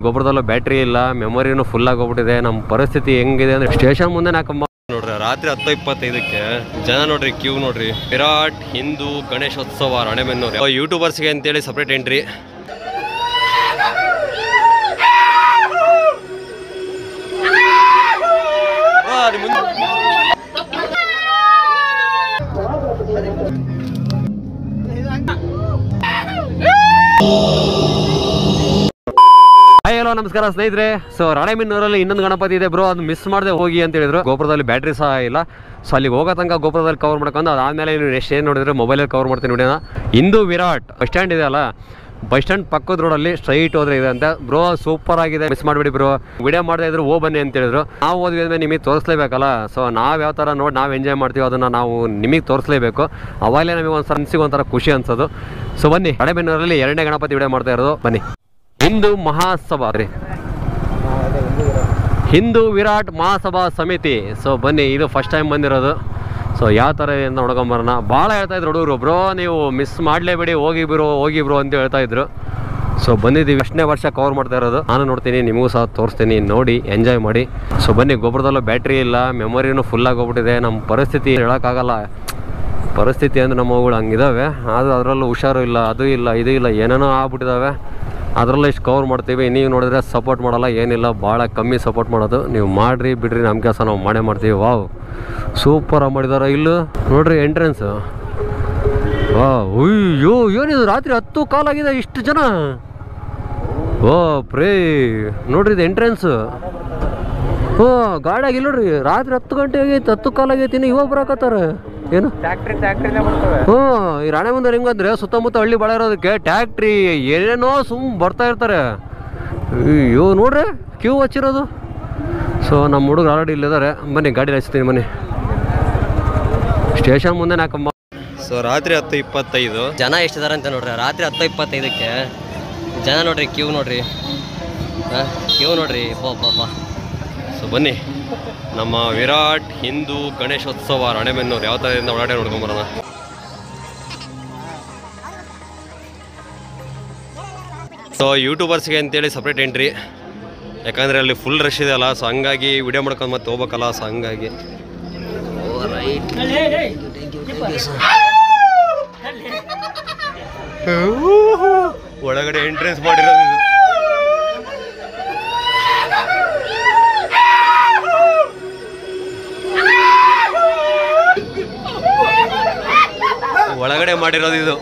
ಗೊಬ್ಬರದಲ್ಲೂ battery ಇಲ್ಲ, ಮೆಮೊರಿನೂ full ಆಗೋಗ್ಬಿಟ್ಟಿದೆ. ನಮ್ಮ ಪರಿಸ್ಥಿತಿ ಹೆಂಗಿದೆ ಅಂದ್ರೆ ಸ್ಟೇಷನ್ ಮುಂದೆ ನಾಕಮ್ಮ ನೋಡ್ರಿ ರಾತ್ರಿ 10:25ಕ್ಕೆ ಜನ ನೋಡ್ರಿ, ಕ್ಯೂ ನೋಡ್ರಿ. ವಿರಾಟ್ ಹಿಂದೂ ಗಣೇಶೋತ್ಸವ ರಾಣೆಬೆನ್ನೂರು. ಯೂಟ್ಯೂಬರ್ಸ್ಗೆ ಅಂತೇಳಿ ಸಪ್ರೇಟ್ ಎಂಟ್ರಿ. ಹಾಯ್ ಹಲೋ ನಮಸ್ಕಾರ ಸ್ನೇಹಿತರೆ. ಸೊ ರಾಣೆಬೆನ್ನೂರಲ್ಲಿ ಇನ್ನೊಂದು ಗಣಪತಿ ಇದೆ ಬ್ರೋ, ಅದು ಮಿಸ್ ಮಾಡದೆ ಹೋಗಿ ಅಂತ ಹೇಳಿದ್ರು. ಗೋಪುರದಲ್ಲಿ ಬ್ಯಾಟ್ರಿ ಸಹ ಇಲ್ಲ, ಸೊ ಅಲ್ಲಿಗೆ ಹೋಗೋ ತನಕ ಗೋಪುರದಲ್ಲಿ ಕವರ್ ಮಾಡ್ಕೊಂಡು ಅದಾದಮೇಲೆ ನೆಕ್ಸ್ಟ್ ಏನು ನೋಡಿದ್ರೆ ಮೊಬೈಲಲ್ಲಿ ಕವರ್ ಮಾಡ್ತೀನಿ ವಿಡಿಯೋನ. ಹಿಂದೂ ವಿರಾಟ್ ಬಸ್ ಸ್ಟ್ಯಾಂಡ್ ಇದೆ ಅಲ್ಲ, ಬಸ್ ಸ್ಟ್ಯಾಂಡ್ ಪಕ್ಕದ ರೋಡಲ್ಲಿ ಸ್ಟ್ರೈಟ್ ಹೋದ್ರೆ ಇದೆ ಅಂತ ಬ್ರೋ. ಸೂಪರ್ ಆಗಿದೆ, ಮಿಸ್ ಮಾಡಿಬಿಡಿ ಬ್ರೋ. ವಿಡಿಯೋ ಮಾಡ್ತಾ ಇದ್ರು ಬನ್ನಿ ಅಂತ ಹೇಳಿದ್ರು. ನಾವು ಹೋದ್ವಿ ಅಂದ್ರೆ ನಿಮಗೆ ತೋರಿಸ್ಲೇಬೇಕಲ್ಲ. ಸೊ ನಾವು ಯಾವ ಥರ ನೋಡಿ ನಾವು ಎಂಜಾಯ್ ಮಾಡ್ತೀವಿ ಅದನ್ನು ನಾವು ನಿಮಗೆ ತೋರಿಸ್ಲೇಬೇಕು. ಅವಾಗಲೇ ನಮಗೆ ಒಂದು ಮನಸ್ಸಿಗೆ ಒಂಥರ ಖುಷಿ ಅನ್ಸೋದು. ಸೊ ಬನ್ನಿ, ರಾಣೆಬೆನ್ನೂರಲ್ಲಿ 2ನೇ ಗಣಪತಿ ವಿಡಿಯೋ ಮಾಡ್ತಾ ಇರೋದು. ಬನ್ನಿ. ಹಿಂದೂ ಮಹಾಸಭಾ ರೀ, ಹಿಂದೂ ವಿರಾಟ್ ಮಹಾಸಭಾ ಸಮಿತಿ. ಸೊ ಬನ್ನಿ, ಇದು ಫಸ್ಟ್ ಟೈಮ್ ಬಂದಿರೋದು. ಸೊ ಯಾವ ಥರ ಇದೆ ಅಂತ ನೋಡ್ಕೊಂಬರೋಣ. ಭಾಳ ಹೇಳ್ತಾ ಇದ್ರು ಹುಡುಗರು, ಬ್ರೋ ನೀವು ಮಿಸ್ ಮಾಡಲೇಬೇಡಿ, ಹೋಗಿ ಬ್ರೋ ಅಂತ ಹೇಳ್ತಾ ಇದ್ರು. ಸೊ ಬಂದಿದ್ದೀವಿ, 8ನೇ ವರ್ಷ ಕವರ್ ಮಾಡ್ತಾ ಇರೋದು. ನಾನು ನೋಡ್ತೀನಿ, ನಿಮಗೂ ಸಹ ತೋರಿಸ್ತೀನಿ, ನೋಡಿ ಎಂಜಾಯ್ ಮಾಡಿ. ಸೊ ಬನ್ನಿ, ಗೊಬ್ಬರದಲ್ಲೂ ಬ್ಯಾಟ್ರಿ ಇಲ್ಲ, ಮೆಮೊರಿನೂ ಫುಲ್ ಆಗೋಗ್ಬಿಟ್ಟಿದೆ. ನಮ್ಮ ಪರಿಸ್ಥಿತಿ ಹೇಳೋಕ್ಕಾಗಲ್ಲ. ಪರಿಸ್ಥಿತಿ ಅಂದರೆ ನಮ್ಮಗಳು ಹಂಗಿದ್ದಾವೆ, ಆದರೆ ಅದರಲ್ಲೂ ಹುಷಾರು ಇಲ್ಲ, ಅದು ಇಲ್ಲ ಇದು ಇಲ್ಲ, ಏನೇನೋ ಆಗ್ಬಿಟ್ಟಿದ್ದಾವೆ. ಅದರಲ್ಲೂ ಇಷ್ಟು ಕವರ್ ಮಾಡ್ತೀವಿ. ನೀವು ನೋಡಿದ್ರೆ ಸಪೋರ್ಟ್ ಮಾಡಲ್ಲ, ಏನಿಲ್ಲ, ಭಾಳ ಕಮ್ಮಿ ಸಪೋರ್ಟ್ ಮಾಡೋದು. ನೀವು ಮಾಡಿರಿ ಬಿಡ್ರಿ, ನಮ್ಮ ಕೆಲಸ ನಾವು ಮಾಡೇ ಮಾಡ್ತೀವಿ. ವಾವ್ ಸೂಪರಾಗಿ ಮಾಡಿದಾರ. ಇಲ್ಲೂ ನೋಡ್ರಿ ಎಂಟ್ರೆನ್ಸು. ಅಯ್ಯೋ ಏನಿದು, ರಾತ್ರಿ 10 ಕಾಲಾಗಿದೆ, ಇಷ್ಟು ಜನ. ಓ ಪ್ರೇ ನೋಡ್ರಿ, ಇದು ಎಂಟ್ರೆನ್ಸು. ಗಾಡಿಯಾಗಿ ಇಲ್ಲ ನೋಡ್ರಿ, ರಾತ್ರಿ 10 ಗಂಟೆ ಆಗೈತೆ, 10 ಕಾಲಾಗೈತಿ, ಇನ್ನು ಇವಾಗ ಬರಾಕತ್ತಾರ. ಏನು ಈ ರಾಣೆಬೆನ್ನೂರು ಹೆಂಗಂದ್ರೆ ಸುತ್ತಮುತ್ತ ಹಳ್ಳಿ ಭಾಳ ಇರೋದಕ್ಕೆ ಟ್ಯಾಕ್ಟ್ರಿ ಏನೇನೋ ಬರ್ತಾ ಇರ್ತಾರೆ. ಅಯ್ಯೋ ನೋಡ್ರಿ ಕ್ಯೂ ಹಚ್ಚಿರೋದು. ಸೊ ನಮ್ಮ ಹುಡುಗರು ಆಲ್ರೆಡಿ ಇಲ್ಲಿದ್ದಾರೆ. ಬನ್ನಿ ಗಾಡಿ ಹಚ್ತೀನಿ, ಬನ್ನಿ. ಸ್ಟೇಷನ್ ಮುಂದೆ ನಾಕಮ್ಮ. ಸೊ ರಾತ್ರಿ 10:25 ಜನ ಎಷ್ಟಿದ್ದಾರೆ ಅಂತ ನೋಡ್ರಿ. ರಾತ್ರಿ 10:25ಕ್ಕೆ ಜನ ನೋಡ್ರಿ, ಕ್ಯೂ ನೋಡ್ರಿ, ಪಾಪ. ಸೊ ಬನ್ನಿ, ನಮ್ಮ ವಿರಾಟ್ ಹಿಂದೂ ಗಣೇಶೋತ್ಸವ ರಾಣೆಬೆನ್ನೂರು ಯಾವ ಥರದಿಂದ ಒಳಗಡೆ ನೋಡ್ಕೊಂಬರೋಣ. ಸೊ ಯೂಟ್ಯೂಬರ್ಸ್ಗೆ ಅಂತೇಳಿ ಸಪ್ರೇಟ್ ಎಂಟ್ರಿ, ಯಾಕಂದರೆ ಅಲ್ಲಿ ಫುಲ್ ರಶ್ ಇದೆ ಅಲ್ಲ. ಸೊ ಹಂಗಾಗಿ ವಿಡಿಯೋ ಮಾಡ್ಕೊಂಡು ಮತ್ತೆ ಹೋಗ್ಬೇಕಲ್ಲ. ಸೊ ಹಂಗಾಗಿ ಒಳಗಡೆ ಎಂಟ್ರೆನ್ಸ್ ಮಾಡಿರೋದು. ಒಳಗಡೆ ಮಾಡಿರೋದು ಇದು.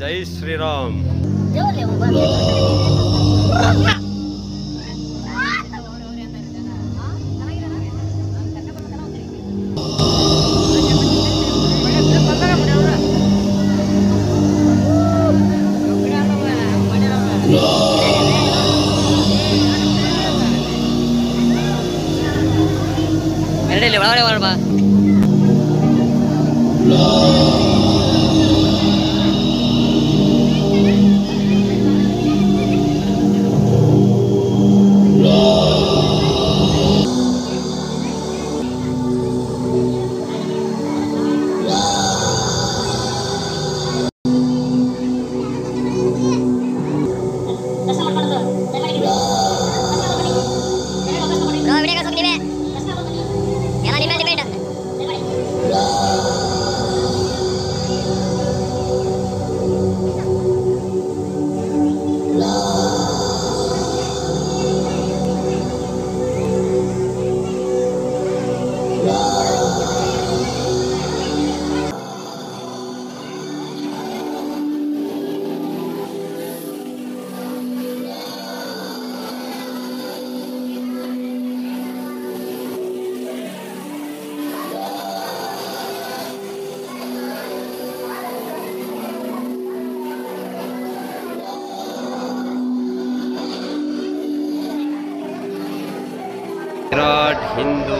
ಜೈ ಶ್ರೀರಾಮ್. ಒಳಗಡೆ ಬಾ. ವಿರಾಟ್ ಹಿಂದೂ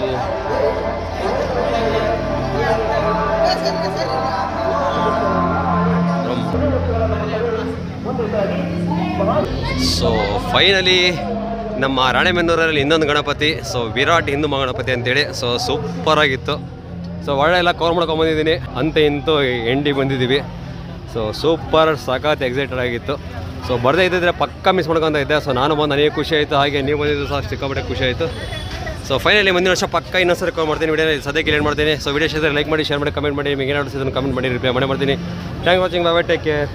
ಸೊ ಫೈನಲಿ ನಮ್ಮ ರಾಣೆಬೆನ್ನೂರಲ್ಲಿ ಇನ್ನೊಂದು ಗಣಪತಿ, ಸೊ ವಿರಾಟ್ ಹಿಂದೂ ಮಹಾಗಣಪತಿ ಅಂತೇಳಿ. ಸೊ ಸೂಪರಾಗಿತ್ತು. ಸೊ ಒಳ್ಳೆ ಎಲ್ಲ ಕವರ್ ಮಾಡ್ಕೊಂಬಂದಿದ್ದೀನಿ, ಅಂತ ಇಂತೂ ಎಂಡಿಗೆ ಬಂದಿದ್ದೀವಿ. ಸೊ ಸೂಪರ್ ಸಖತ್ ಎಕ್ಸೈಟೆಡ್ ಆಗಿತ್ತು. ಸೊ ಬರದೇ ಇದ್ದಿದ್ರೆ ಪಕ್ಕ ಮಿಸ್ ಮಾಡ್ಕೊತ ಇದ್ದೆ. ಸೊ ನಾನು ಬಂದು ನನಗೆ ಖುಷಿ ಆಯಿತು, ಹಾಗೆ ನೀವು ಬಂದಿದ್ದು ಸಹ ಸಿಕ್ಕಾಪಟ್ಟೆ ಖುಷಿ ಆಯಿತು. ಸೊ ಫೈನಲಿ ಮುಂದಿನ ವರ್ಷ ಪಕ್ಕ ಇನ್ನೊಂದ್ಸರಿ ಕಾಲ್ ಮಾಡ್ತೀನಿ. ವಿಡಿಯೋ ಸದ್ಯಕ್ಕೆ ಏನು ಮಾಡ್ತೀನಿ. ಸೊ ವಿಡಿಯೋ ಇಷ್ಟ ಲೈಕ್ ಮಾಡಿ, ಶೇರ್ ಮಾಡಿ, ಕಮೆಂಟ್ ಮಾಡಿ, ನಿಮಗೆ ಏನಾದ್ರು ಕಮೆಂಟ್ ಮಾಡಿ ರಿಪ್ಲೈ ಮಾಡ್ತೀನಿ. Thank watching, bye bye, take care.